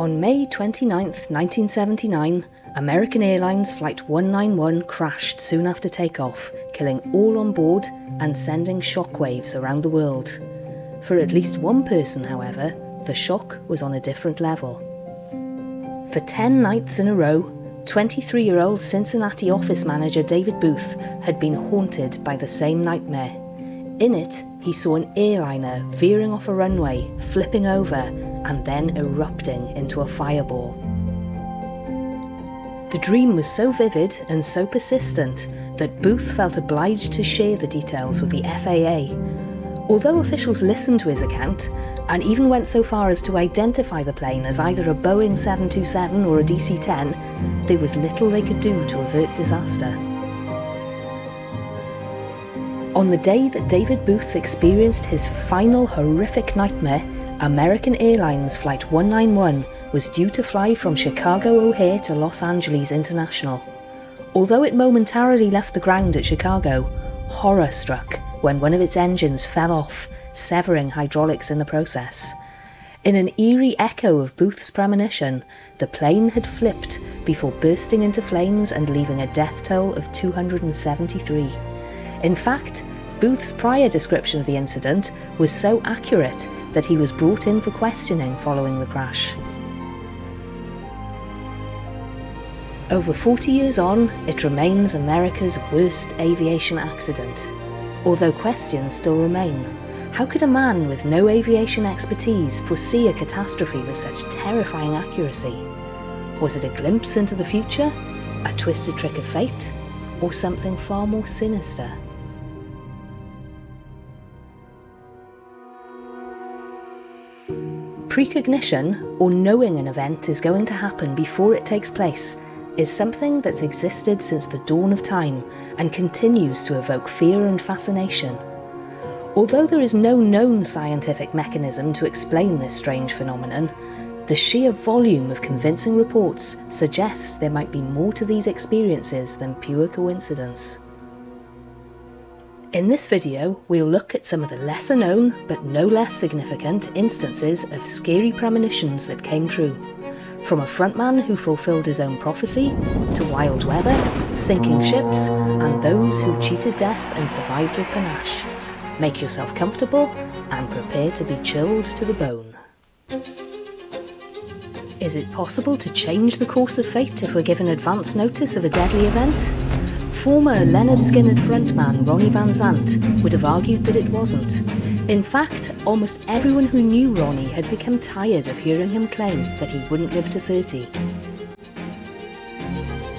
On May 29, 1979, American Airlines Flight 191 crashed soon after takeoff, killing all on board and sending shockwaves around the world. For at least one person, however, the shock was on a different level. For 10 nights in a row, 23-year-old Cincinnati office manager David Booth had been haunted by the same nightmare. In it, he saw an airliner veering off a runway, flipping over, and then erupting into a fireball. The dream was so vivid and so persistent that Booth felt obliged to share the details with the FAA. Although officials listened to his account, and even went so far as to identify the plane as either a Boeing 727 or a DC-10, there was little they could do to avert disaster. On the day that David Booth experienced his final horrific nightmare, American Airlines Flight 191 was due to fly from Chicago O'Hare to Los Angeles International. Although it momentarily left the ground at Chicago, horror struck when one of its engines fell off, severing hydraulics in the process. In an eerie echo of Booth's premonition, the plane had flipped before bursting into flames and leaving a death toll of 273. In fact, Booth's prior description of the incident was so accurate that he was brought in for questioning following the crash. Over 40 years on, it remains America's worst aviation accident. Although questions still remain. How could a man with no aviation expertise foresee a catastrophe with such terrifying accuracy? Was it a glimpse into the future, a twisted trick of fate, or something far more sinister? Precognition, or knowing an event is going to happen before it takes place, is something that's existed since the dawn of time and continues to evoke fear and fascination. Although there is no known scientific mechanism to explain this strange phenomenon, the sheer volume of convincing reports suggests there might be more to these experiences than pure coincidence. In this video, we'll look at some of the lesser known, but no less significant, instances of scary premonitions that came true. From a frontman who fulfilled his own prophecy, to wild weather, sinking ships, and those who cheated death and survived with panache. Make yourself comfortable and prepare to be chilled to the bone. Is it possible to change the course of fate if we're given advance notice of a deadly event? Former Lynyrd Skynyrd frontman Ronnie Van Zant would have argued that it wasn't. In fact, almost everyone who knew Ronnie had become tired of hearing him claim that he wouldn't live to 30.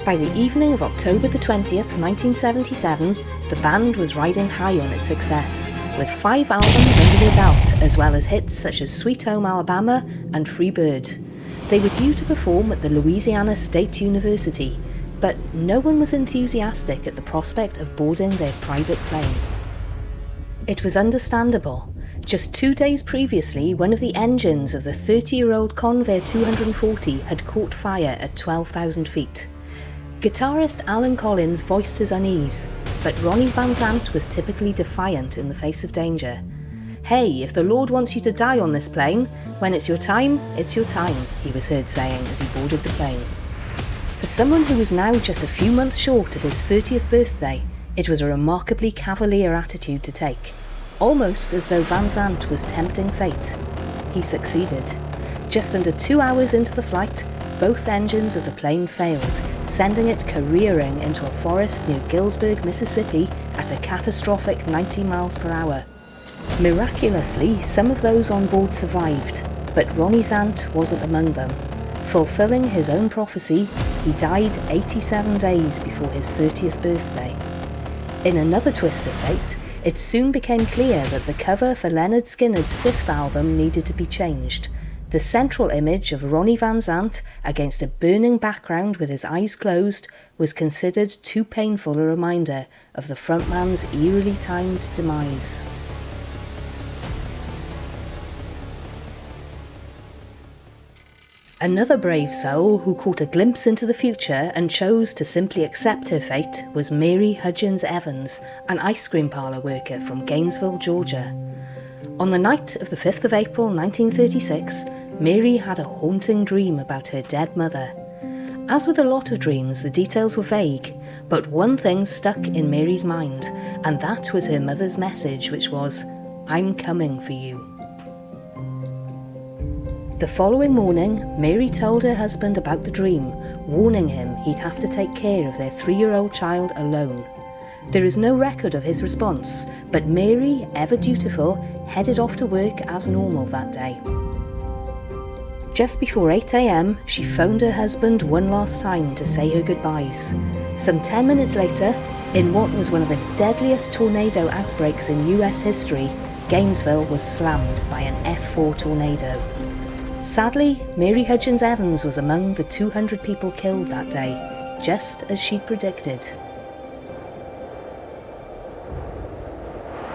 By the evening of October the 20th, 1977, the band was riding high on its success, with 5 albums under their belt, as well as hits such as Sweet Home Alabama and Free Bird. They were due to perform at the Louisiana State University, but no one was enthusiastic at the prospect of boarding their private plane. It was understandable. Just 2 days previously, one of the engines of the 30-year-old Convair 240 had caught fire at 12,000 feet. Guitarist Alan Collins voiced his unease, but Ronnie Van Zant was typically defiant in the face of danger. "Hey, if the Lord wants you to die on this plane, when it's your time, he was heard saying as he boarded the plane. For someone who was now just a few months short of his 30th birthday, it was a remarkably cavalier attitude to take, almost as though Van Zant was tempting fate. He succeeded. Just under 2 hours into the flight, both engines of the plane failed, sending it careering into a forest near Gillsburg, Mississippi at a catastrophic 90 miles per hour. Miraculously, some of those on board survived, but Ronnie Zant wasn't among them. Fulfilling his own prophecy, he died 87 days before his 30th birthday. In another twist of fate, it soon became clear that the cover for Lynyrd Skynyrd's 5th album needed to be changed. The central image of Ronnie Van Zant against a burning background with his eyes closed was considered too painful a reminder of the frontman's eerily timed demise. Another brave soul who caught a glimpse into the future and chose to simply accept her fate was Mary Hudgens Evans, an ice cream parlour worker from Gainesville, Georgia. On the night of the 5th of April 1936, Mary had a haunting dream about her dead mother. As with a lot of dreams, the details were vague, but one thing stuck in Mary's mind, and that was her mother's message, which was, "I'm coming for you." The following morning, Mary told her husband about the dream, warning him he'd have to take care of their 3-year-old child alone. There is no record of his response, but Mary, ever dutiful, headed off to work as normal that day. Just before 8 a.m, she phoned her husband one last time to say her goodbyes. Some 10 minutes later, in what was one of the deadliest tornado outbreaks in US history, Gainesville was slammed by an F4 tornado. Sadly, Mary Hudgens Evans was among the 200 people killed that day, just as she'd predicted.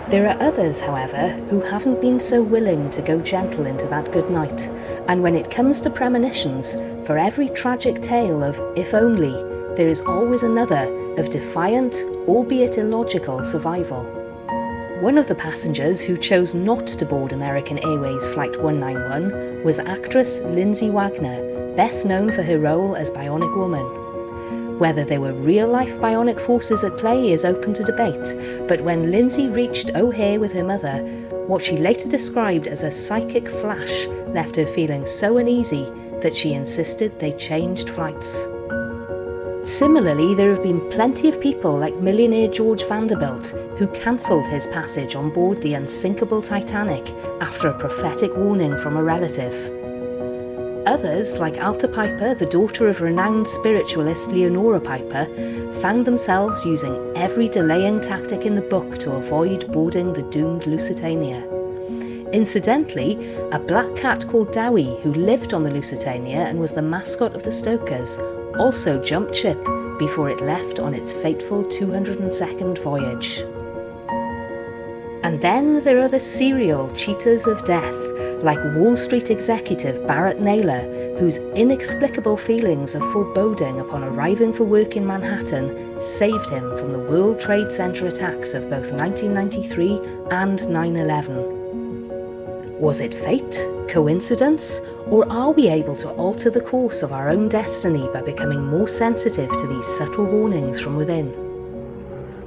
There are others, however, who haven't been so willing to go gentle into that good night, and when it comes to premonitions, for every tragic tale of if only, there is always another of defiant, albeit illogical, survival. One of the passengers who chose not to board American Airways Flight 191 was actress Lindsay Wagner, best known for her role as Bionic Woman. Whether there were real-life bionic forces at play is open to debate, but when Lindsay reached O'Hare with her mother, what she later described as a psychic flash left her feeling so uneasy that she insisted they changed flights. Similarly, there have been plenty of people like millionaire George Vanderbilt who cancelled his passage on board the unsinkable Titanic after a prophetic warning from a relative. Others, like Alta Piper, the daughter of renowned spiritualist Leonora Piper, found themselves using every delaying tactic in the book to avoid boarding the doomed Lusitania. Incidentally, a black cat called Dowie, who lived on the Lusitania and was the mascot of the Stokers, also jumped ship before it left on its fateful 202nd voyage. And then there are the serial cheaters of death, like Wall Street executive Barrett Naylor, whose inexplicable feelings of foreboding upon arriving for work in Manhattan saved him from the World Trade Center attacks of both 1993 and 9/11. Was it fate, coincidence, or are we able to alter the course of our own destiny by becoming more sensitive to these subtle warnings from within?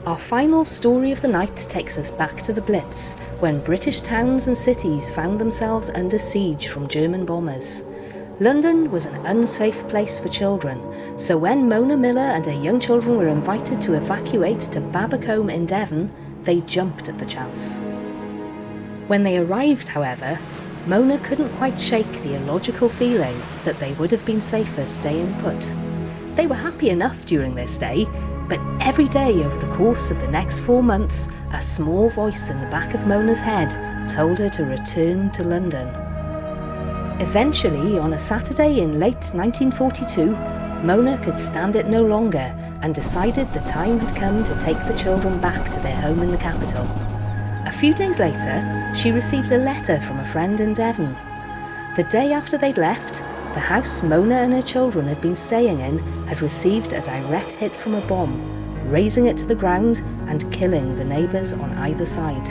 Our final story of the night takes us back to the Blitz, when British towns and cities found themselves under siege from German bombers. London was an unsafe place for children, so when Mona Miller and her young children were invited to evacuate to Babbacombe in Devon, they jumped at the chance. When they arrived, however, Mona couldn't quite shake the illogical feeling that they would have been safer staying put. They were happy enough during their stay, but every day over the course of the next 4 months, a small voice in the back of Mona's head told her to return to London. Eventually, on a Saturday in late 1942, Mona could stand it no longer and decided the time had come to take the children back to their home in the capital. A few days later, she received a letter from a friend in Devon. The day after they'd left, the house Mona and her children had been staying in had received a direct hit from a bomb, razing it to the ground and killing the neighbours on either side.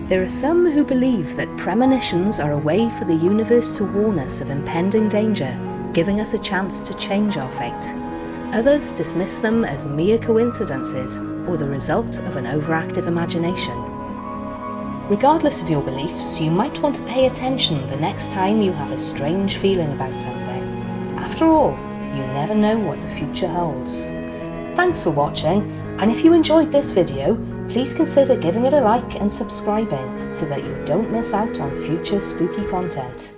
There are some who believe that premonitions are a way for the universe to warn us of impending danger, giving us a chance to change our fate. Others dismiss them as mere coincidences or the result of an overactive imagination. Regardless of your beliefs, you might want to pay attention the next time you have a strange feeling about something. After all, you never know what the future holds. Thanks for watching, and if you enjoyed this video, please consider giving it a like and subscribing so that you don't miss out on future spooky content.